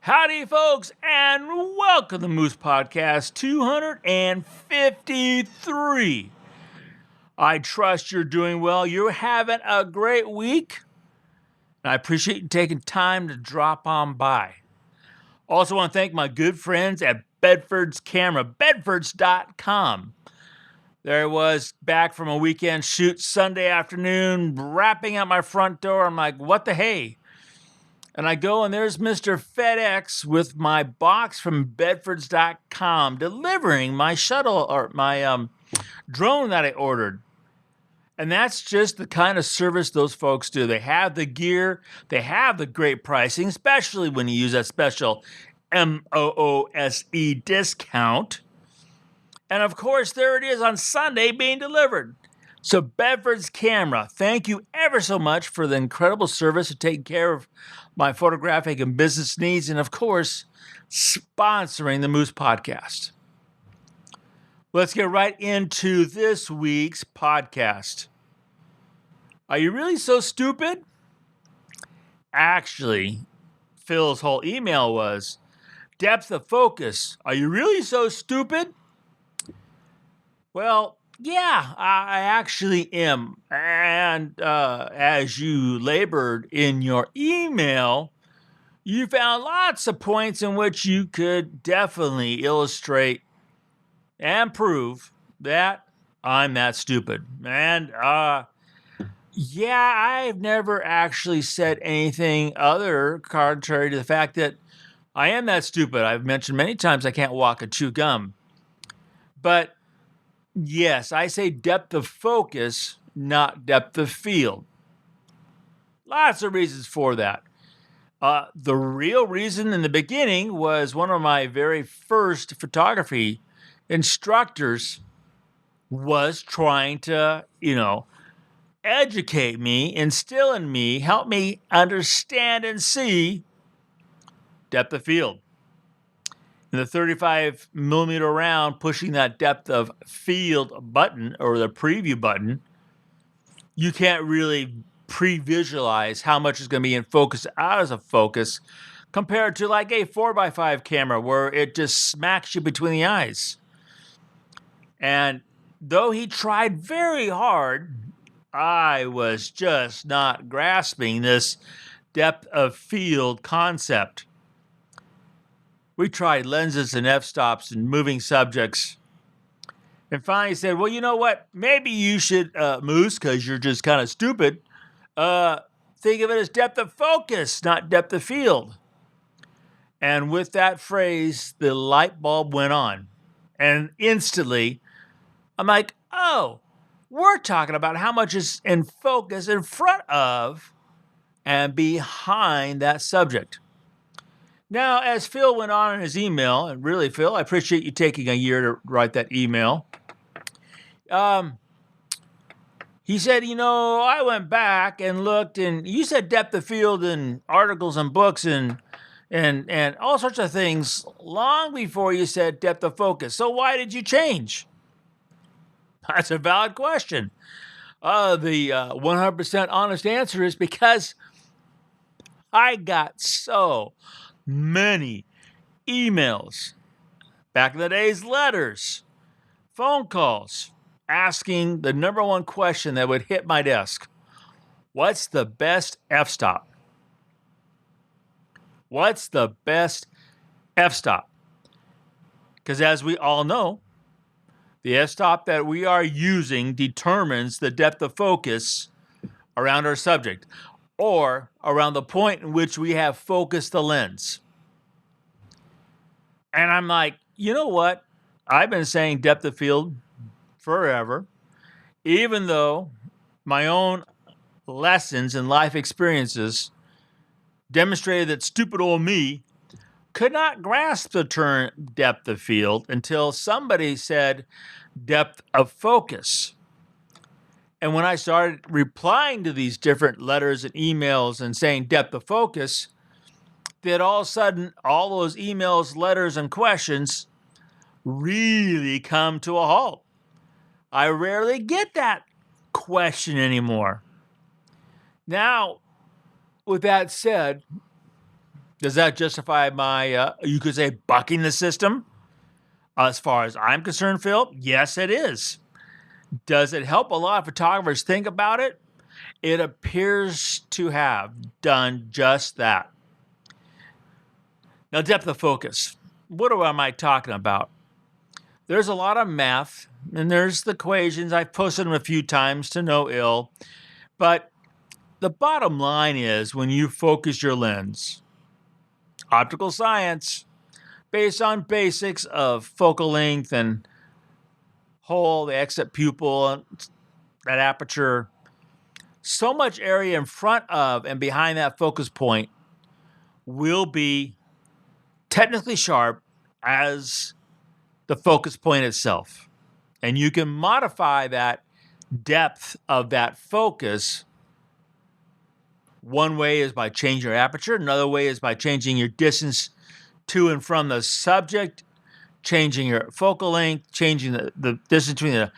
Howdy, folks, and welcome to Moose Podcast 253. I trust you're doing well. You're having a great week, and I appreciate you taking time to drop on by. Also, want to thank my good friends at Bedford's Camera, bedfords.com. There I was back from a weekend shoot Sunday afternoon, wrapping out my front door. I'm like, what the hey? And I go, and there's Mr. FedEx with my box from bedfords.com delivering my shuttle or my drone that I ordered. And that's just the kind of service those folks do. They have the gear, they have the great pricing, especially when you use that special MOOSE discount. And of course, there it is on Sunday being delivered. So Bedford's Camera, thank you ever so much for the incredible service to take care of my photographic and business needs, and of course, sponsoring the Moose Podcast. Let's get right into this week's podcast. Are you really so stupid? Actually, Phil's whole email was, depth of focus. Are you really so stupid? Well, yeah, I actually am. And as you labored in your email, you found lots of points in which you could definitely illustrate and prove that I'm that stupid. And yeah, I've never actually said anything other contrary to the fact that I am that stupid. I've mentioned many times I can't walk and chew gum. But yes, I say depth of focus, not depth of field. Lots of reasons for that. The real reason in the beginning was one of my very first photography instructors was trying to, educate me, instill in me, help me understand and see depth of field. In the 35 millimeter round, pushing that depth of field button or the preview button, you can't really pre-visualize how much is going to be in focus out of focus compared to like a 4x5 camera where it just smacks you between the eyes. And though he tried very hard, I was just not grasping this depth of field concept. We tried lenses and f-stops and moving subjects. And finally said, well, you know what? Maybe you should, Moose, because you're just kind of stupid, think of it as depth of focus, not depth of field. And with that phrase, the light bulb went on. And instantly, I'm like, oh, we're talking about how much is in focus in front of and behind that subject. Now, as Phil went on in his email, and really, Phil, I appreciate you taking a year to write that email. He said, I went back and looked, and you said depth of field in articles and books and all sorts of things long before you said depth of focus. So why did you change? That's a valid question. The 100% honest answer is because I got so many emails, back in the days, letters, phone calls, asking the number one question that would hit my desk. What's the best f-stop? What's the best f-stop? Because as we all know, the f-stop that we are using determines the depth of focus around our subject, or around the point in which we have focused the lens. And I'm like, you know what? I've been saying depth of field forever, even though my own lessons and life experiences demonstrated that stupid old me could not grasp the term depth of field until somebody said depth of focus. And when I started replying to these different letters and emails and saying depth of focus, that all of a sudden, all those emails, letters, and questions really come to a halt. I rarely get that question anymore. Now, with that said, Does that justify my, you could say, bucking the system? As far as I'm concerned, Phil, yes, it is. Does it help a lot of photographers think about it? It appears to have done just that. Now, depth of focus. What am I talking about? There's a lot of math, and there's the equations. I've posted them a few times to no ill. But the bottom line is when you focus your lens, optical science, based on basics of focal length and hole, the exit pupil, that aperture, so much area in front of and behind that focus point will be technically sharp as the focus point itself. And you can modify that depth of that focus. One way is by changing your aperture. Another way is by changing your distance to and from the subject, changing your focal length, changing the distance between the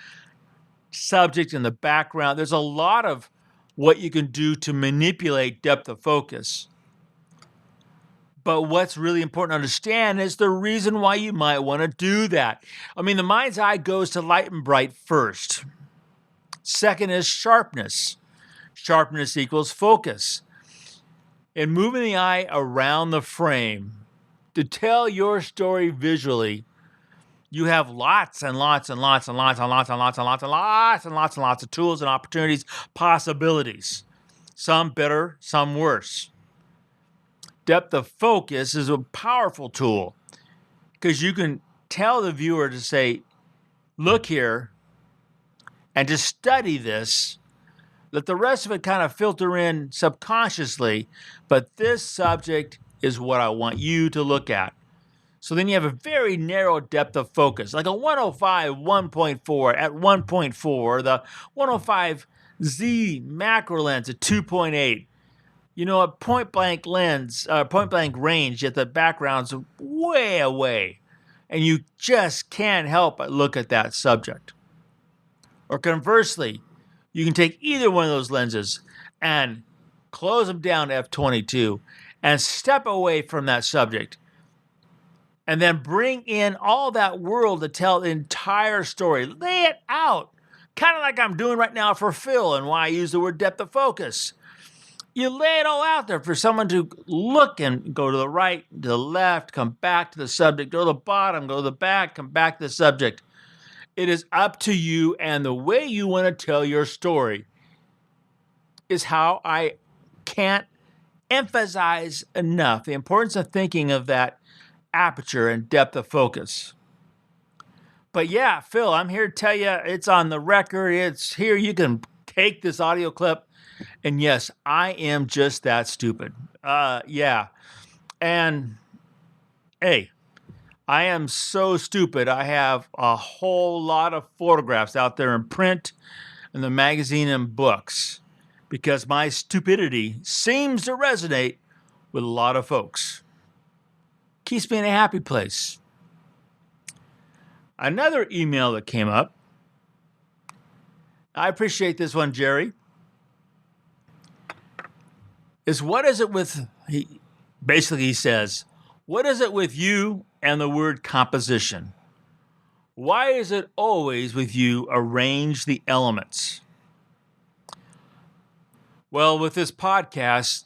subject and the background. There's a lot of what you can do to manipulate depth of focus. But what's really important to understand is the reason why you might want to do that. I mean, the mind's eye goes to light and bright first. Second is sharpness. Sharpness equals focus. In moving the eye around the frame to tell your story visually, you have lots and lots and lots and lots and lots and lots and lots and lots and lots and lots of tools and opportunities, possibilities. Some better, some worse. Depth of focus is a powerful tool because you can tell the viewer to say, look here and just study this. Let the rest of it kind of filter in subconsciously, but this subject is what I want you to look at. So then you have a very narrow depth of focus, like a 105 1.4 at 1.4, the 105Z macro lens at 2.8. You know, a point blank range, yet the background's way away, and you just can't help but look at that subject. Or conversely, you can take either one of those lenses and close them down to f22 and step away from that subject, and then bring in all that world to tell the entire story. Lay it out, kind of like I'm doing right now for Phil and why I use the word depth of focus. You lay it all out there for someone to look and go to the right, to the left, come back to the subject, go to the bottom, go to the back, come back to the subject. It is up to you, and the way you want to tell your story is how I can't emphasize enough the importance of thinking of that aperture and depth of focus. But yeah, Phil, I'm here to tell you it's on the record. It's here. You can take this audio clip. And yes, I am just that stupid. Yeah. And hey, I am so stupid. I have a whole lot of photographs out there in print, in the magazine and books, because my stupidity seems to resonate with a lot of folks. Keeps me in a happy place. Another email that came up. I appreciate this one, Jerry. Is what is it with, he says, what is it with you and the word composition? Why is it always with you arrange the elements? Well, with this podcast,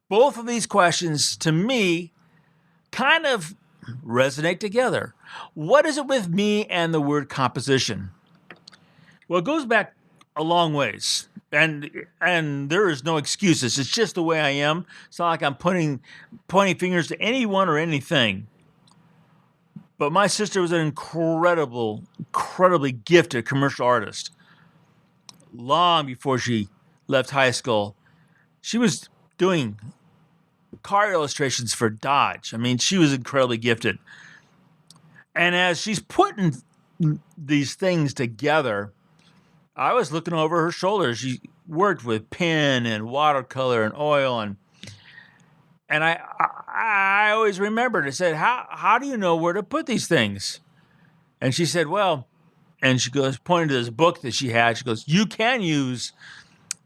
both of these questions to me kind of resonate together. What is it with me and the word composition? Well, it goes back a long ways. And there is no excuses. It's just the way I am. It's not like I'm pointing fingers to anyone or anything. But my sister was an incredibly gifted commercial artist. Long before she left high school, she was doing car illustrations for Dodge. I mean, she was incredibly gifted. And as she's putting these things together, I was looking over her shoulder. She worked with pen and watercolor and oil, and I always remembered. I said, "How do you know where to put these things?" And she said, "Well," and she goes pointing to this book that she had. She goes, "You can use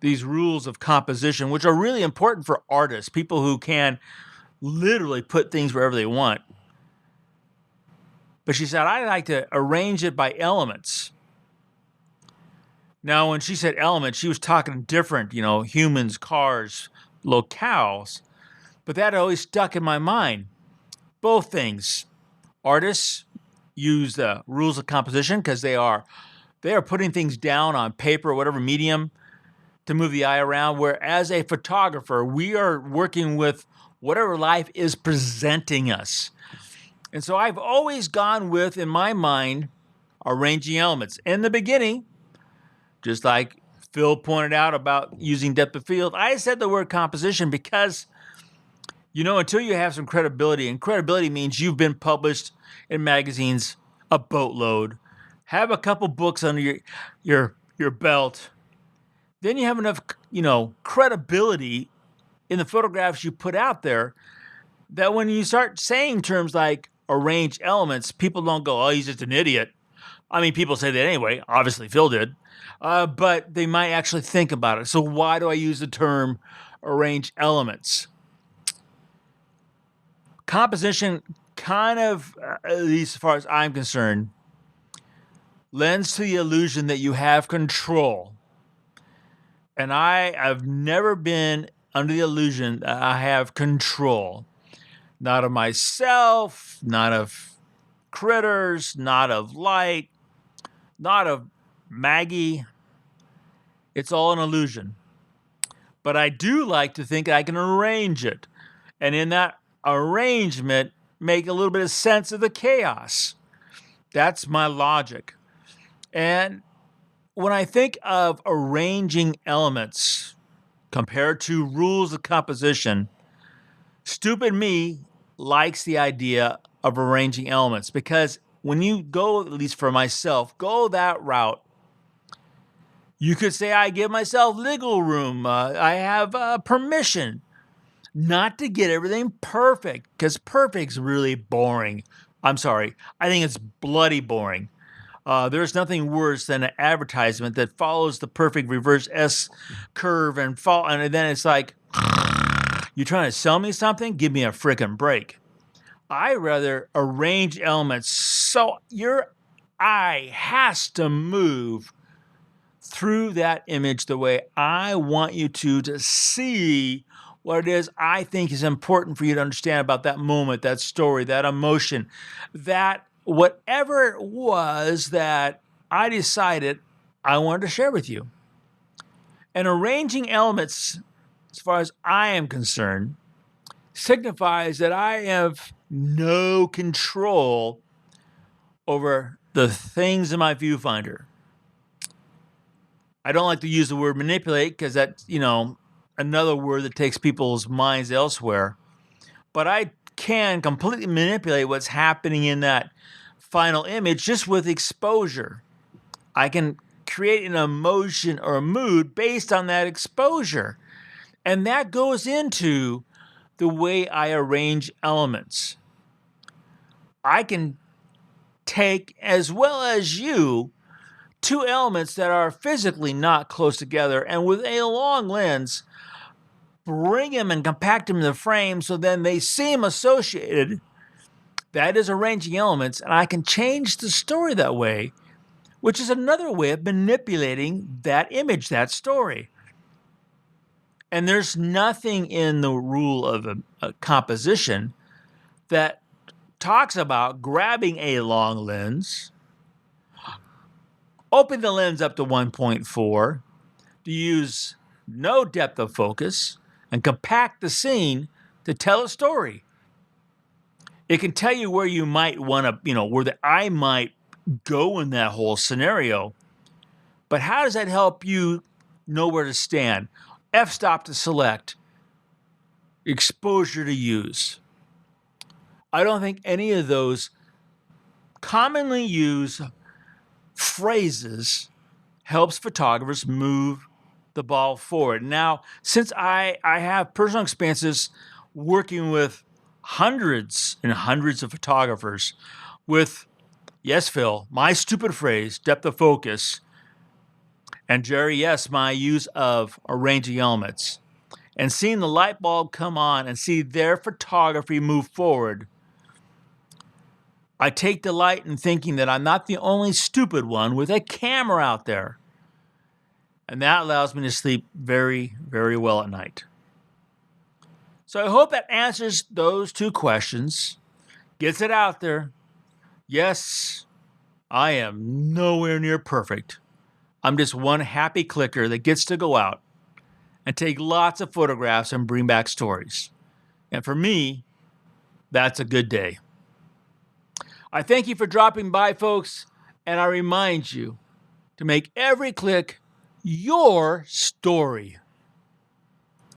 these rules of composition, which are really important for artists, people who can literally put things wherever they want. But she said, I like to arrange it by elements. Now, when she said elements, she was talking different, humans, cars, locales. But that always stuck in my mind. Both things. Artists use the rules of composition because they are putting things down on paper or whatever medium to move the eye around. Whereas a photographer, we are working with whatever life is presenting us. And so I've always gone with, in my mind, arranging elements. In the beginning, just like Phil pointed out about using depth of field, I said the word composition because, until you have some credibility, and credibility means you've been published in magazines a boatload, have a couple books under your belt, then you have enough, credibility in the photographs you put out there that when you start saying terms like arrange elements, people don't go, oh, he's just an idiot. I mean, people say that anyway. Obviously, Phil did. But they might actually think about it. So why do I use the term arrange elements? Composition kind of, at least as far as I'm concerned, lends to the illusion that you have control. And I have never been under the illusion that I have control. Not of myself, not of critters, not of light, not of Maggie. It's all an illusion. But I do like to think I can arrange it. And in that arrangement, make a little bit of sense of the chaos. That's my logic. And when I think of arranging elements compared to rules of composition, stupid me likes the idea of arranging elements because when you go, at least for myself, go that route, you could say I give myself legal room. I have permission not to get everything perfect because perfect's really boring. I'm sorry. I think it's bloody boring. There's nothing worse than an advertisement that follows the perfect reverse S curve and then it's like, you trying to sell me something? Give me a frickin' break. I rather arrange elements so your eye has to move through that image the way I want you to see what it is I think is important for you to understand about that moment, that story, that emotion, that whatever it was that I decided I wanted to share with you. And arranging elements, as far as I am concerned, signifies that I have no control over the things in my viewfinder. I don't like to use the word manipulate because that's, another word that takes people's minds elsewhere. But I can completely manipulate what's happening in that final image just with exposure. I can create an emotion or a mood based on that exposure. And that goes into the way I arrange elements. I can take, as well as you, two elements that are physically not close together and with a long lens, bring them and compact them in the frame so then they seem associated. That is arranging elements, and I can change the story that way, which is another way of manipulating that image, that story. And there's nothing in the rule of a composition that talks about grabbing a long lens, open the lens up to 1.4 to use no depth of focus and compact the scene to tell a story. It can tell you where you might want to, where the eye might go in that whole scenario. But how does that help you know where to stand? F-stop to select, exposure to use. I don't think any of those commonly used phrases helps photographers move the ball forward. Now, since I have personal experiences working with hundreds and hundreds of photographers with, yes, Phil, my stupid phrase, depth of focus, and Jerry, yes, my use of arranging elements. and seeing the light bulb come on and see their photography move forward, I take delight in thinking that I'm not the only stupid one with a camera out there. And that allows me to sleep very, very well at night. So I hope that answers those two questions, gets it out there. Yes, I am nowhere near perfect. I'm just one happy clicker that gets to go out and take lots of photographs and bring back stories. And for me, that's a good day. I thank you for dropping by, folks, and I remind you to make every click your story.